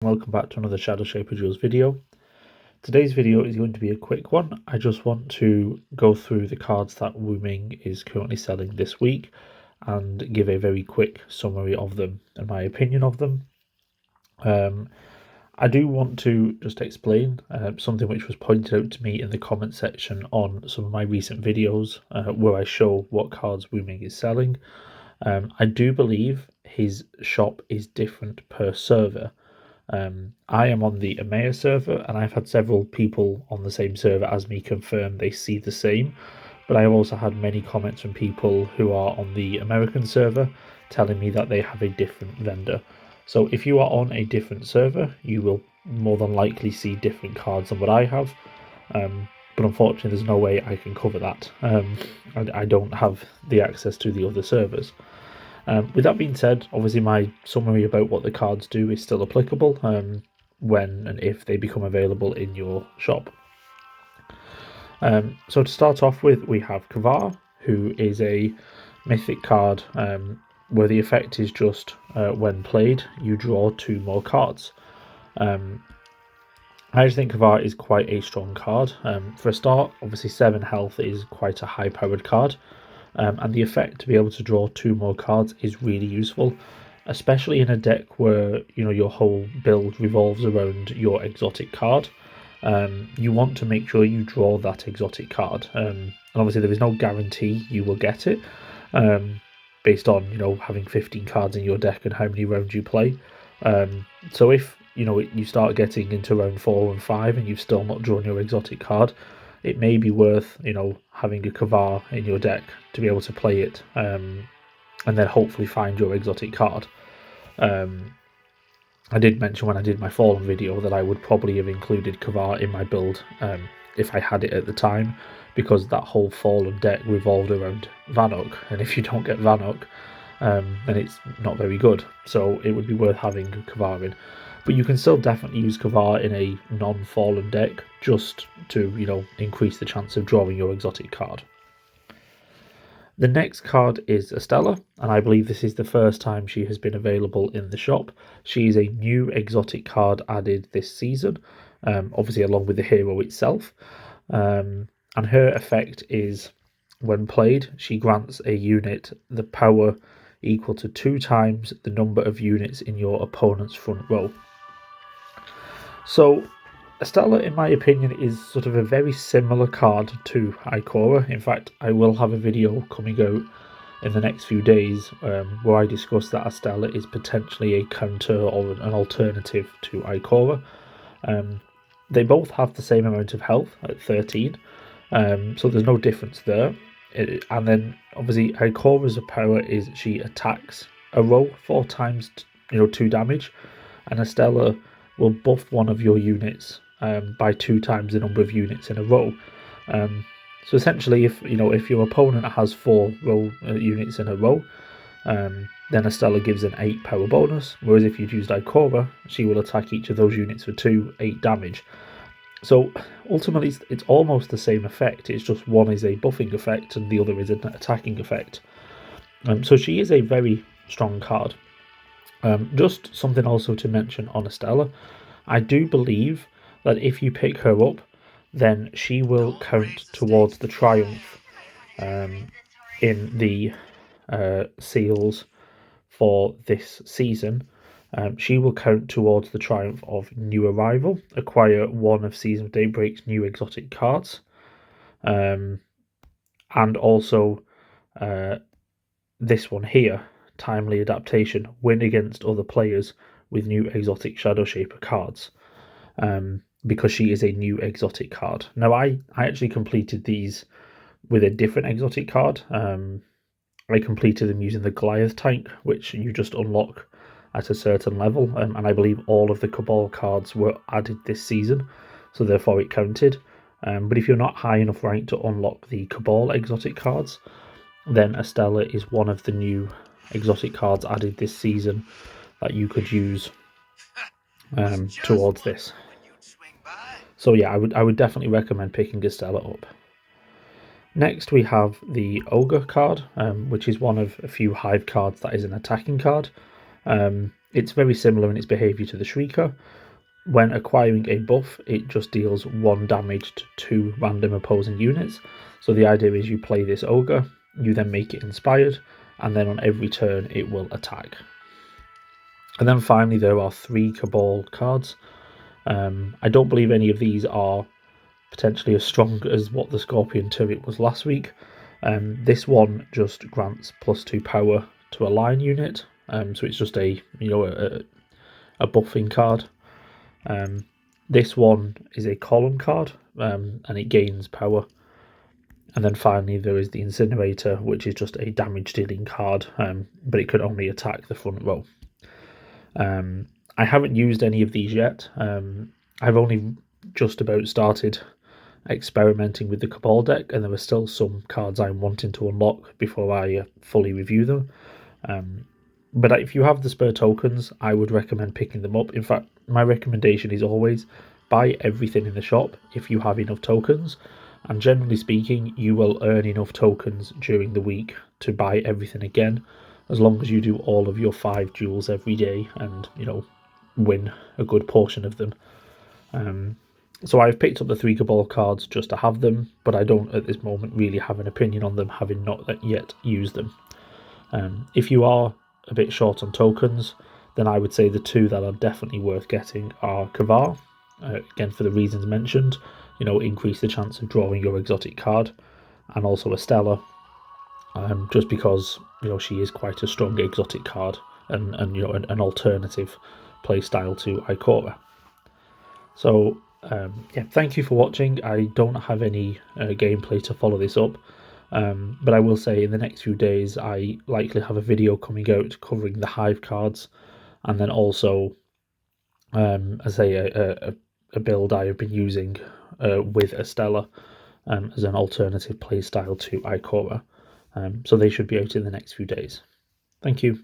Welcome back to another Shadowshaper Duels video. Today's video is going to be a quick one. I just want to go through the cards that Ming is currently selling this week and give a very quick summary of them and my opinion of them. I do want to just explain something which was pointed out to me in the comment section on some of my recent videos where I show what cards Ming is selling. I do believe his shop is different per server. I am on the EMEA server, and I've had several people on the same server as me confirm they see the same, but I have also had many comments from people who are on the American server telling me that they have a different vendor. So if you are on a different server, you will more than likely see different cards than what I have, but unfortunately there's no way I can cover that. I don't have the access to the other servers. With that being said, obviously my summary about what the cards do is still applicable when and if they become available in your shop. So to start off with, we have Cavar, who is a mythic card where the effect is just when played, you draw 2 more cards. I just think Cavar is quite a strong card. For a start, obviously 7 health is quite a high-powered card. And the effect to be able to draw 2 more cards is really useful, especially in a deck where your whole build revolves around your exotic card. You want to make sure you draw that exotic card, and obviously there is no guarantee you will get it based on having 15 cards in your deck and how many rounds you play. So if you start getting into round 4 and 5 and you've still not drawn your exotic card, it may be worth having a Cavar in your deck to be able to play it and then hopefully find your exotic card. I did mention when I did my Fallen video that I would probably have included Cavar in my build if I had it at the time, because that whole Fallen deck revolved around Vanok, and if you don't get Vanok, then it's not very good. So it would be worth having Cavar in. But you can still definitely use Cavar in a non-Fallen deck just to, increase the chance of drawing your exotic card. The next card is Estella, and I believe this is the first time she has been available in the shop. She is a new exotic card added this season, obviously along with the hero itself. And her effect is, when played, she grants a unit the power equal to 2 times the number of units in your opponent's front row. So Estella, in my opinion, is sort of a very similar card to Ikora. In fact, I will have a video coming out in the next few days where I discuss that Estella is potentially a counter or an alternative to Ikora. They both have the same amount of health at 13, so there's no difference there. And then obviously Ikora's power is she attacks a row 4 times 2 damage, and Estella will buff one of your units by 2 times the number of units in a row. So essentially, if your opponent has 4 units in a row, then Estella gives an 8 power bonus. Whereas if you'd used Ikora, she will attack each of those units for 8 damage. So ultimately, it's almost the same effect. It's just one is a buffing effect and the other is an attacking effect. So she is a very strong card. Just something also to mention on Estella, I do believe that if you pick her up, then she will count towards the triumph in the seals for this season. She will count towards the triumph of New Arrival, acquire 1 of Season of Daybreak's new exotic cards, and also this one here, Timely Adaptation, win against other players with new exotic Shadowshaper cards, because she is a new exotic card. Now I actually completed these with a different exotic card. I completed them using the Goliath tank, which you just unlock at a certain level, and I believe all of the Cabal cards were added this season, so therefore it counted. But if you're not high enough rank to unlock the Cabal exotic cards, then Estella is one of the new exotic cards added this season that you could use towards this. So yeah, I would definitely recommend picking Estella up. Next we have the Ogre card, which is one of a few Hive cards that is an attacking card. It's very similar in its behaviour to the Shrieker. When acquiring a buff, it just deals 1 damage to 2 random opposing units. So the idea is you play this Ogre, you then make it inspired, and then on every turn it will attack. And then finally there are 3 Cabal cards. I don't believe any of these are potentially as strong as what the Scorpion Turret was last week. This one just grants +2 power to a line unit, so it's just a buffing card. This one is a column card, and it gains power. And then finally there is the Incinerator, which is just a damage dealing card, but it can only attack the front row. I haven't used any of these yet. I've only just about started experimenting with the Cabal deck, and there are still some cards I'm wanting to unlock before I fully review them. But if you have the spare tokens, I would recommend picking them up. In fact, my recommendation is always buy everything in the shop if you have enough tokens, and generally speaking you will earn enough tokens during the week to buy everything again, as long as you do all of your 5 duels every day and win a good portion of them. So I've picked up the 3 Cabal cards just to have them, but I don't at this moment really have an opinion on them, having not yet used them. If you are a bit short on tokens, then I would say the 2 that are definitely worth getting are Cavar, again for the reasons mentioned, increase the chance of drawing your exotic card, and also Estella, just because she is quite a strong exotic card and an alternative playstyle to Ikora. So yeah, thank you for watching. I don't have any gameplay to follow this up, but I will say in the next few days I likely have a video coming out covering the Hive cards, and then also as a build I have been using with Estella as an alternative playstyle to Ikora. So they should be out in the next few days. Thank you.